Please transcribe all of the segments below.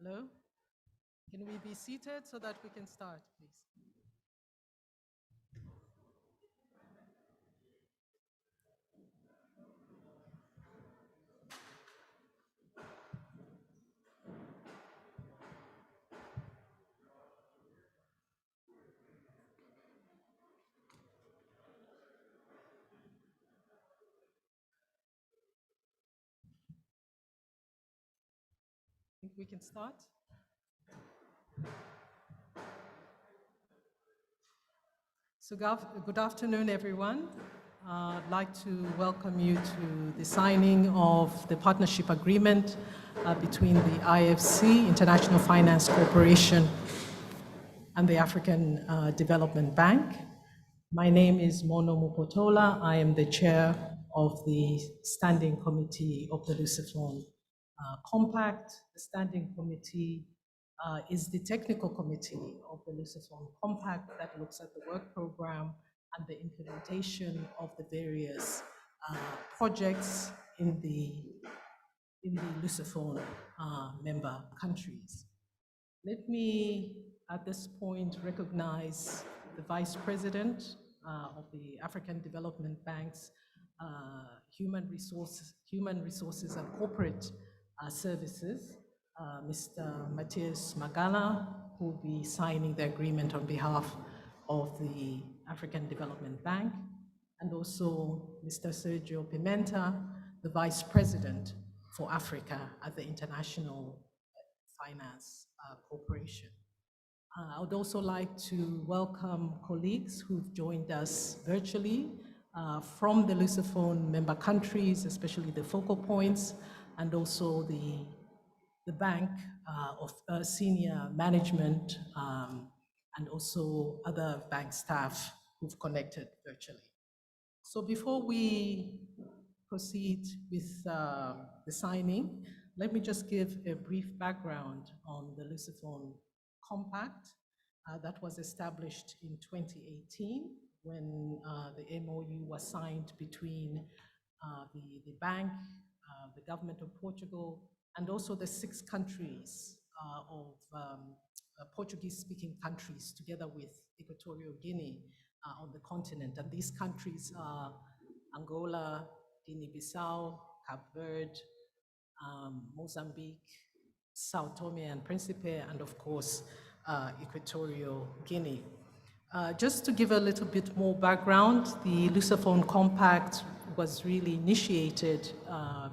Hello? Can we be seated so that we can start, please? Think we can start? So good afternoon, everyone. I'd like to welcome you to the signing of the partnership agreement between the IFC, International Finance Corporation, and the African Development Bank. My name is Mono Mupotola. I am the chair of the Standing Committee of the Lusophone Compact. The Standing Committee is the technical committee of the Lusophone Compact that looks at the work program and the implementation of the various projects in the Lusophone member countries. Let me, at this point, recognize the Vice President of the African Development Bank's Human Resources and Corporate Services, Mr. Matthias Magala, who will be signing the agreement on behalf of the African Development Bank, and also Mr. Sergio Pimenta, the Vice President for Africa at the International Finance Corporation. I would also like to welcome colleagues who've joined us virtually from the Lusophone member countries, especially the focal points, and also the bank of senior management and also other bank staff who've connected virtually. So before we proceed with the signing, let me just give a brief background on the Lusophone Compact that was established in 2018 when the MOU was signed between the bank, the government of Portugal, and also the 6 countries of Portuguese-speaking countries together with Equatorial Guinea on the continent. And these countries are Angola, Guinea-Bissau, Cape Verde, Mozambique, Sao Tome and Principe, and of course, Equatorial Guinea. Just to give a little bit more background, the Lusophone Compact was really initiated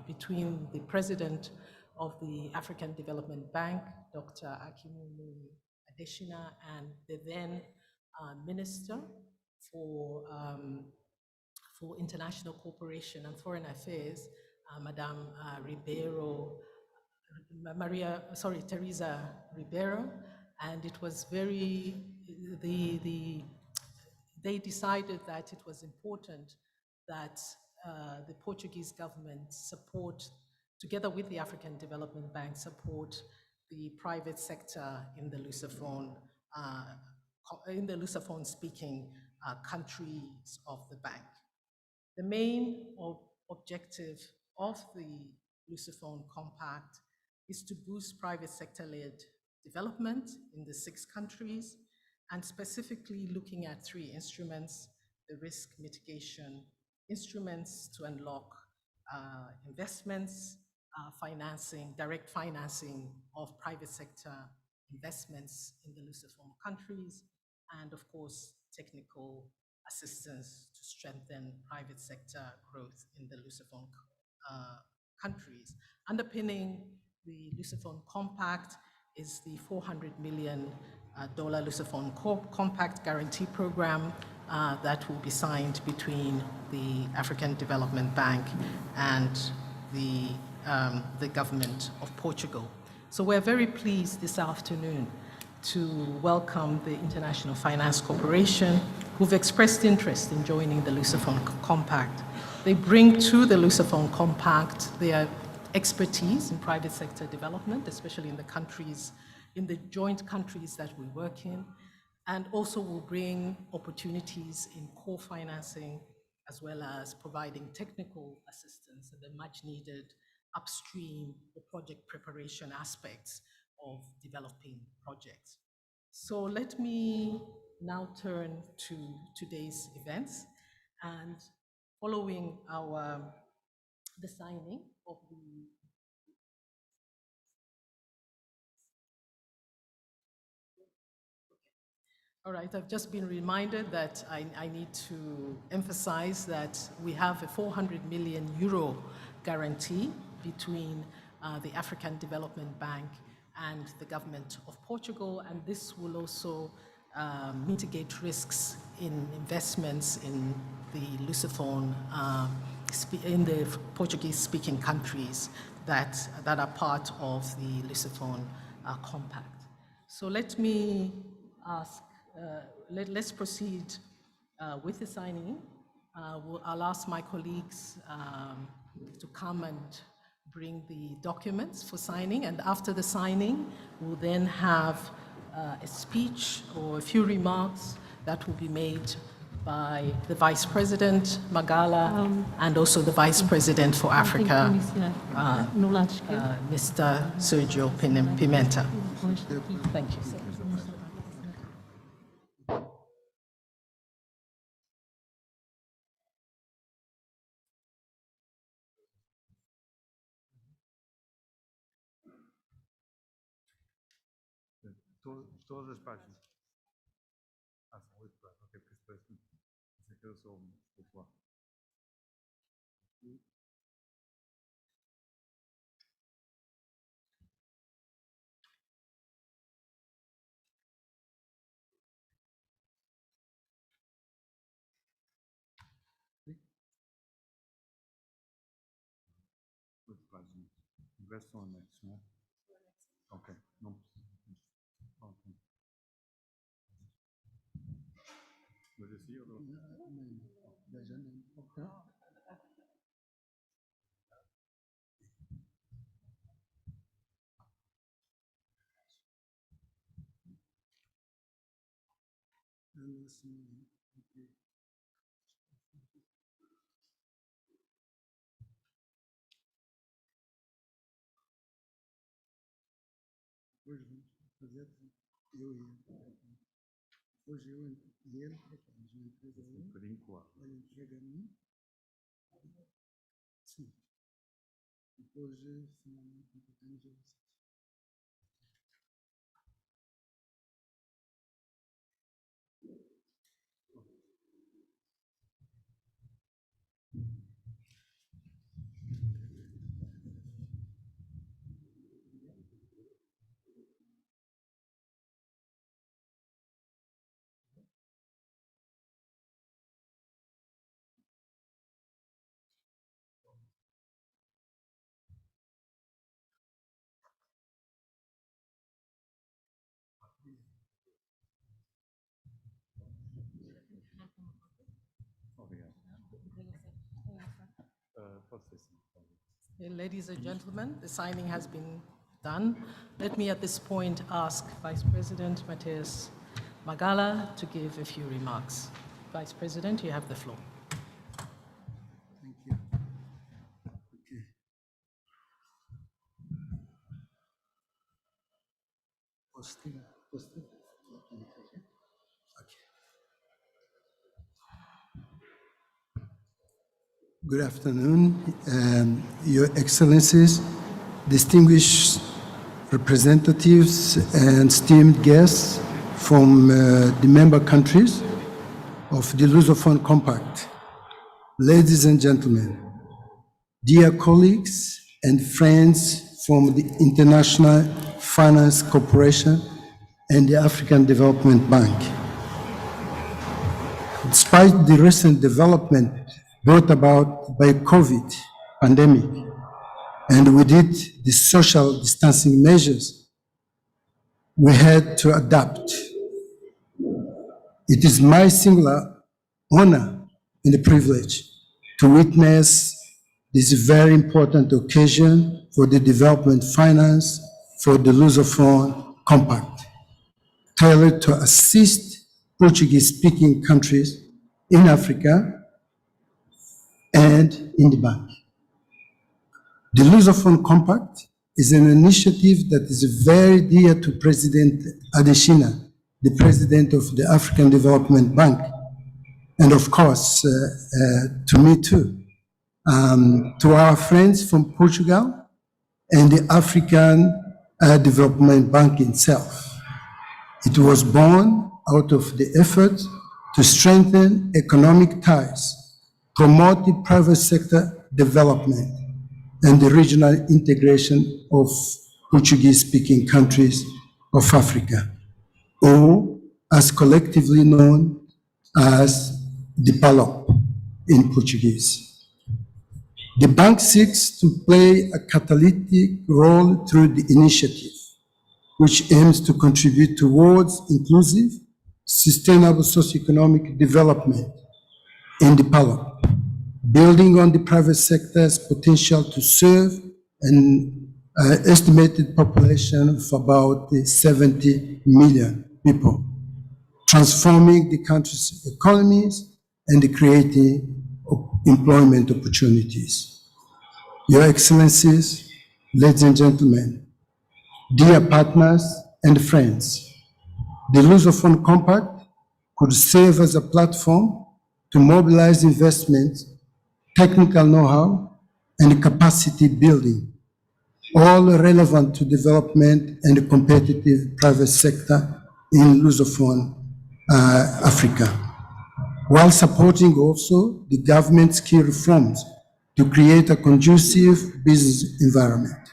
between the president of the African Development Bank, Dr. Akinwumi Adesina, and the then Minister for International Cooperation and Foreign Affairs, Madame Teresa Ribeiro, and it was very, they decided that it was important that the Portuguese government support, together with the African Development Bank, support the private sector in the Lusophone-speaking countries of the bank. The main objective of the Lusophone Compact is to boost private sector-led development in the 6 countries, and specifically looking at 3 instruments: the risk mitigation instruments to unlock investments, financing, direct financing of private sector investments in the Lusophone countries, and of course, technical assistance to strengthen private sector growth in the Lusophone countries. Underpinning the Lusophone Compact is the $400 million Lusophone Compact Guarantee Program that will be signed between the African Development Bank and the government of Portugal. So we're very pleased this afternoon to welcome the International Finance Corporation, who've expressed interest in joining the Lusophone Compact. They bring to the Lusophone Compact their expertise in private sector development, especially in the countries, in the joint countries that we work in, and also will bring opportunities in core financing, as well as providing technical assistance and the much needed upstream or project preparation aspects of developing projects. So let me now turn to today's events, and following the signing of the All right, I've just been reminded that I need to emphasize that we have a 400 million euro guarantee between the African Development Bank and the government of Portugal, and this will also mitigate risks in investments in the Lusophone, in the Portuguese-speaking countries that are part of the Lusophone Compact. So let me ask, let's proceed with the signing. I'll ask my colleagues to come and bring the documents for signing, and after the signing, we'll then have a speech or a few remarks that will be made by the Vice President, Magala, and also the Vice President for Africa, Mr. Sergio Pimenta. Thank you. Todas as páginas. São 8 páginas. Ok, porque parece que eu sou popular. Oito páginas. O resto são anexos, não é? Ok, não precisa. Ok. Mas assim eu não. Ok. Depois vamos fazer, eu e depois eu e ele, mas uma entrega a um, ele entrega a mim, sim, depois finalmente completamos a vocês. Ladies and gentlemen, the signing has been done. Let me at this point ask Vice President Matthias Magala to give a few remarks. Vice President, you have the floor. Thank you. Okay. Posting. Okay. Good afternoon, Your Excellencies, distinguished representatives and esteemed guests from the member countries of the Lusophone Compact. Ladies and gentlemen, dear colleagues and friends from the International Finance Corporation and the African Development Bank. Despite the recent development brought about by COVID pandemic, and with it the social distancing measures, we had to adapt. It is my singular honor and a privilege to witness this very important occasion for the development finance for the Lusophone Compact, tailored to assist Portuguese-speaking countries in Africa and in the bank. The Lusophone Compact is an initiative that is very dear to President Adesina, the president of the African Development Bank, and of course, to me too. To our friends from Portugal and the African Development Bank itself. It was born out of the effort to strengthen economic ties, promote the private sector development, and the regional integration of Portuguese-speaking countries of Africa, or as collectively known as the PALOP in Portuguese. The bank seeks to play a catalytic role through the initiative, which aims to contribute towards inclusive, sustainable socioeconomic development in the PALOP, building on the private sector's potential to serve an estimated population of about 70 million people, transforming the country's economies and creating employment opportunities. Your Excellencies, ladies and gentlemen, dear partners and friends, the Lusophone Compact could serve as a platform to mobilize investment, technical know-how, and capacity building, all relevant to development and the competitive private sector in Lusophone Africa, while supporting also the government's key reforms to create a conducive business environment.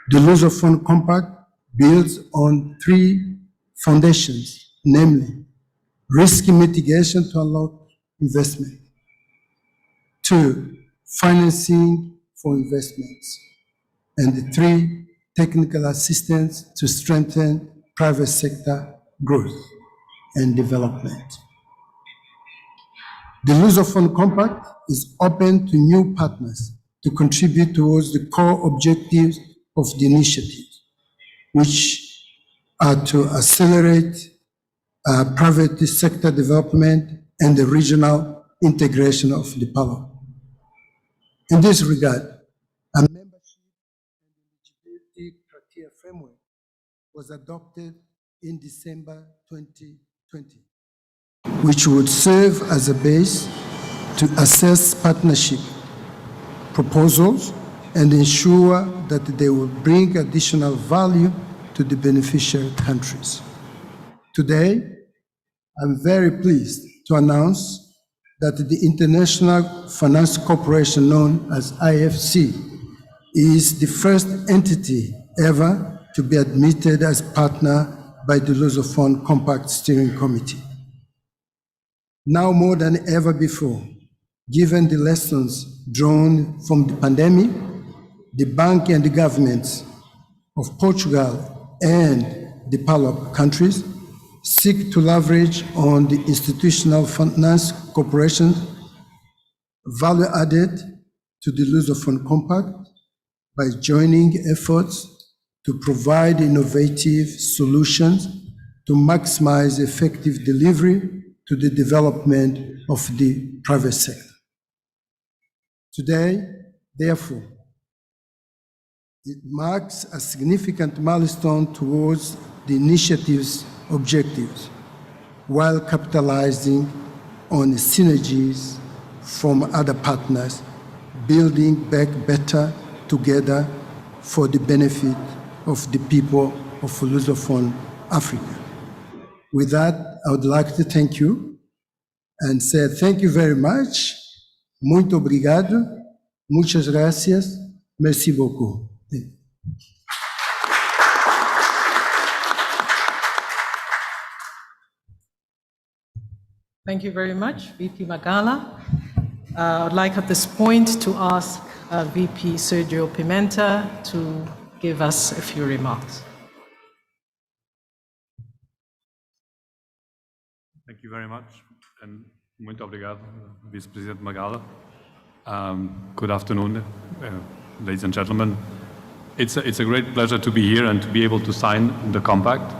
The Lusophone Compact builds on three foundations, namely risk mitigation to unlock investment, 2, financing for investments, and 3, technical assistance to strengthen private sector growth and development. The Lusophone Compact is open to new partners to contribute towards the core objectives of the initiative, which are to accelerate private sector development and the regional integration of the PALOP. In this regard, a membership and eligibility criteria framework was adopted in December 2020, which would serve as a base to assess partnership proposals and ensure that they will bring additional value to the beneficiary countries. Today, I'm very pleased to announce that the International Finance Corporation, known as IFC, is the first entity ever to be admitted as partner by the Lusophone Compact Steering Committee. Now more than ever before, given the lessons drawn from the pandemic, the bank and the governments of Portugal and the PALOP countries seek to leverage on the institutional finance corporation value added to the Lusophone Compact by joining efforts to provide innovative solutions to maximize effective delivery to the development of the private sector. Today, therefore, it marks a significant milestone towards the initiative's objectives, while capitalizing on the synergies from other partners, building back better together for the benefit of the people of Lusophone Africa. With that, I would like to thank you and say thank you very much. Muito obrigado. Muchas gracias. Merci beaucoup. Thank you very much, VP Magala. I'd like at this point to ask VP Sergio Pimenta to give us a few remarks. Thank you very much, and muito obrigado, Vice-President Magala. Good afternoon, ladies and gentlemen. It's a great pleasure to be here and to be able to sign the compact.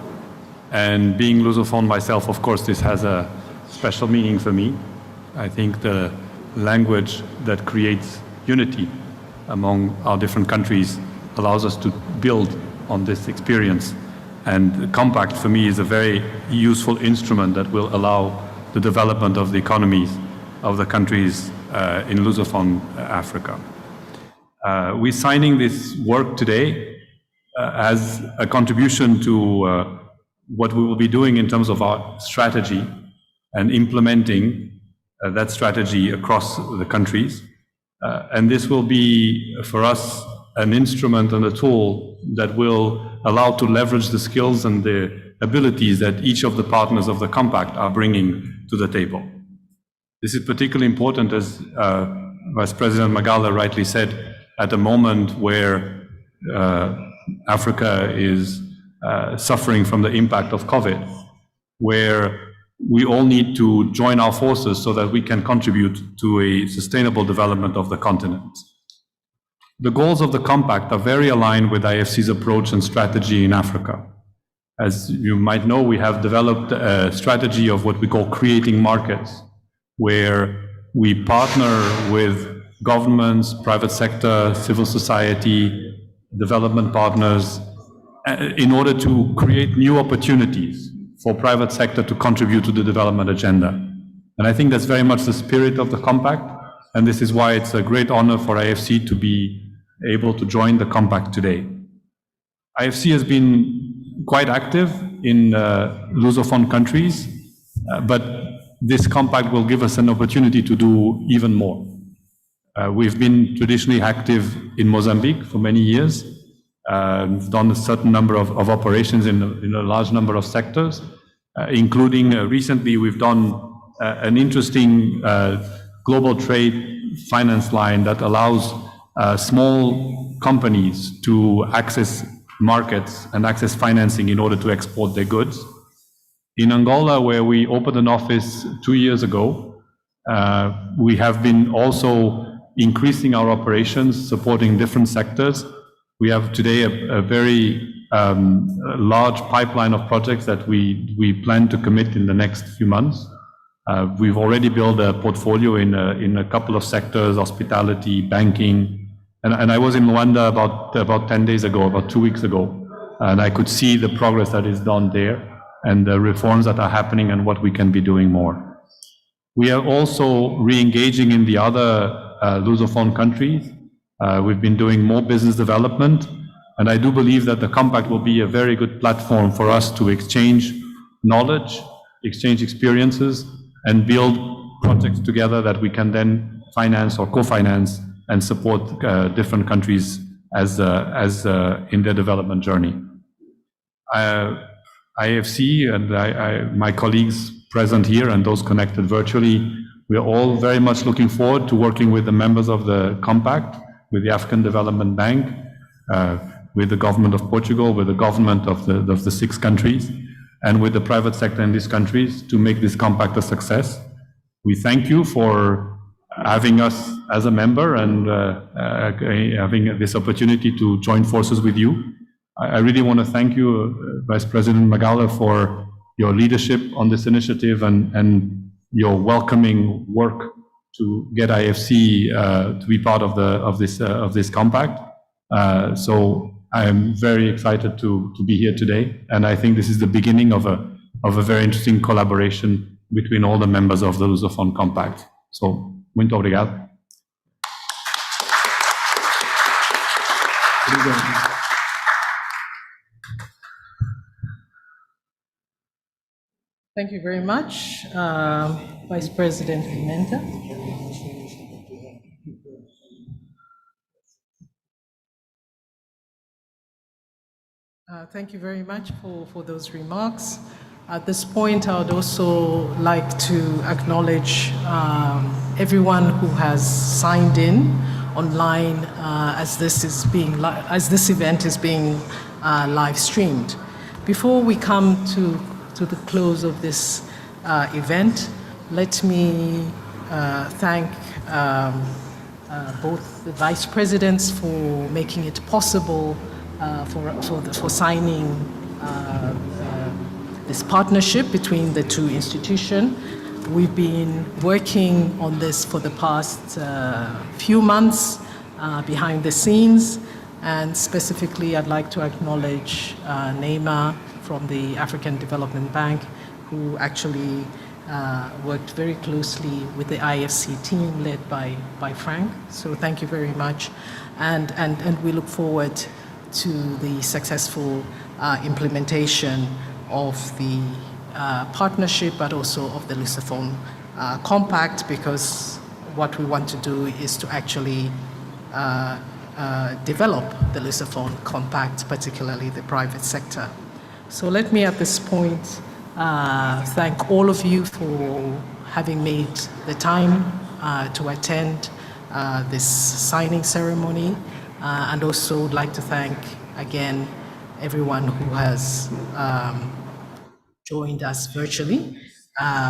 And being Lusophone myself, of course, this has a special meaning for me. I think the language that creates unity among our different countries allows us to build on this experience. And the compact, for me, is a very useful instrument that will allow the development of the economies of the countries in Lusophone Africa. We're signing this work today as a contribution to what we will be doing in terms of our strategy and implementing that strategy across the countries. And this will be, for us, an instrument and a tool that will allow to leverage the skills and the abilities that each of the partners of the compact are bringing to the table. This is particularly important, as Vice President Magala rightly said, at a moment where Africa is suffering from the impact of COVID, where we all need to join our forces so that we can contribute to a sustainable development of the continent. The goals of the compact are very aligned with IFC's approach and strategy in Africa. As you might know, we have developed a strategy of what we call creating markets, where we partner with governments, private sector, civil society, development partners, in order to create new opportunities for private sector to contribute to the development agenda. And I think that's very much the spirit of the compact, and this is why it's a great honor for IFC to be able to join the compact today. IFC has been quite active in Lusophone countries, but this compact will give us an opportunity to do even more. We've been traditionally active in Mozambique for many years. We've done a certain number of operations in a large number of sectors, including recently we've done an interesting global trade finance line that allows small companies to access markets and access financing in order to export their goods. In Angola, where we opened an office 2 years ago, we have been also increasing our operations, supporting different sectors. We have today a very large pipeline of projects that we plan to commit in the next few months. We've already built a portfolio in a couple of sectors, hospitality, banking, and I was in Rwanda about 10 days ago, about 2 weeks ago, and I could see the progress that is done there and the reforms that are happening and what we can be doing more. We are also re-engaging in the other Lusophone countries. We've been doing more business development, and I do believe that the compact will be a very good platform for us to exchange knowledge, exchange experiences, and build projects together that we can then finance or co-finance and support different countries as in their development journey. IFC and my colleagues present here and those connected virtually, we are all very much looking forward to working with the members of the compact, with the African Development Bank, with the government of Portugal, with the government of the 6 countries, and with the private sector in these countries to make this compact a success. We thank you for having us as a member and having this opportunity to join forces with you. I really want to thank you, Vice President Magala, for your leadership on this initiative and your welcoming work to get IFC to be part of this compact. So I'm very excited to be here today, and I think this is the beginning of a very interesting collaboration between all the members of the Lusophone Compact. So, muito obrigado. Thank you very much, Vice President Pimenta. Thank you very much for those remarks. At this point, I would also like to acknowledge everyone who has signed in online as this event is being live streamed. Before we come to the close of this event, let me thank both the vice presidents for making it possible for signing this partnership between the 2 institutions. We've been working on this for the past few months behind the scenes. And specifically, I'd like to acknowledge Neymar from the African Development Bank, who actually worked very closely with the IFC team led by Frank. So thank you very much. And we look forward to the successful implementation of the partnership, but also of the Lusophone Compact, because what we want to do is to actually develop the Lusophone Compact, particularly the private sector. So let me at this point thank all of you for having made the time to attend this signing ceremony, and also would like to thank again everyone who has joined us virtually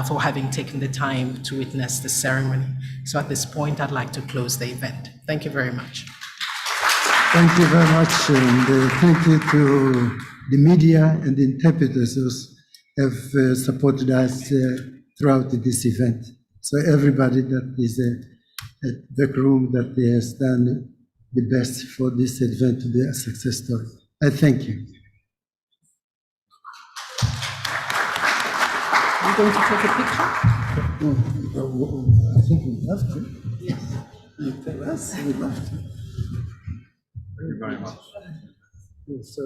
for having taken the time to witness the ceremony. So at this point, I'd like to close the event. Thank you very much. Thank you very much, and thank you to the media and the interpreters who have supported us throughout this event. So everybody that is at the room that has done the best for this event to be a success story. I thank you. Are you going to take a picture? I think we have to. Yes. You tell us, we love to. Thank you very much. So,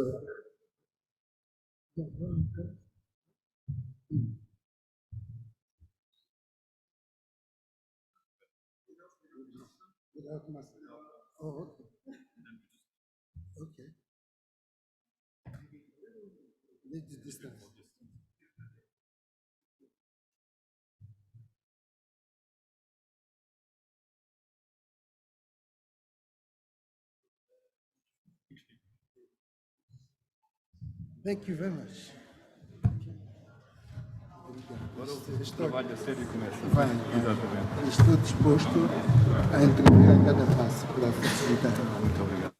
oh, okay. Okay. Need the distance. Thank you very much. O trabalho a sério começa. Vai, Exatamente. estou disposto a entregar cada passo para facilitar. Muito obrigado.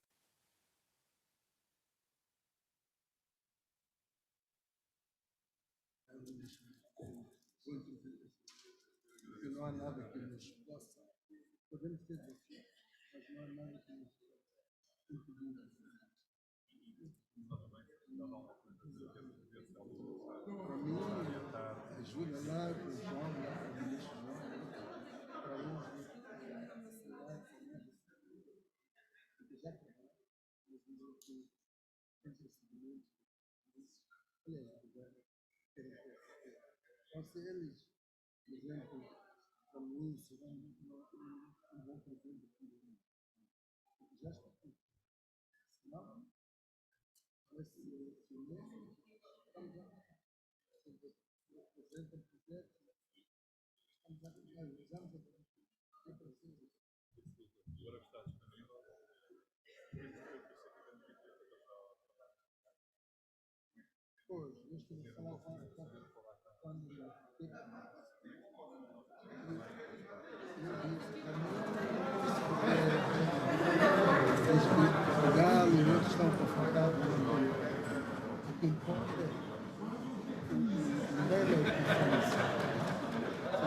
Não há nada que nos possa. Podemos ter desafio, mas não há nada que nos possa impedir. Para mim, ajuda lá, com o João, lá, com o ministro João, para mim, já que então, se eles, por exemplo, para mim, serão um bom presente para mim. Já está aqui. Senão, esse mesmo, estamos a apresentar um projeto, estamos a realizamos a preciso. Pois, eu estou a falar quando Portugal e outros estão confortáveis. O que importa é o melhor é o que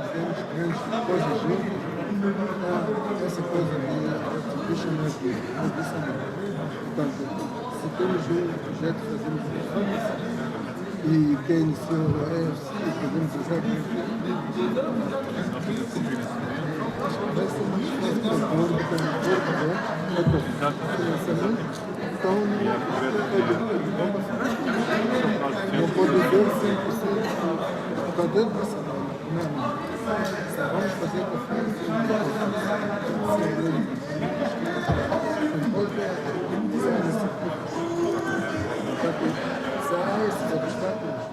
fazemos grandes coisas juntos. Essa coisa de exhibition aqui, portanto, se temos um projeto, fazemos isso. E quem iniciou a EFC, fazemos exatamente. Vai ser mais fácil para o povo, porque é um financiamento. Então, não pode dizer 100% por causa dessa. Não. Vamos fazer com a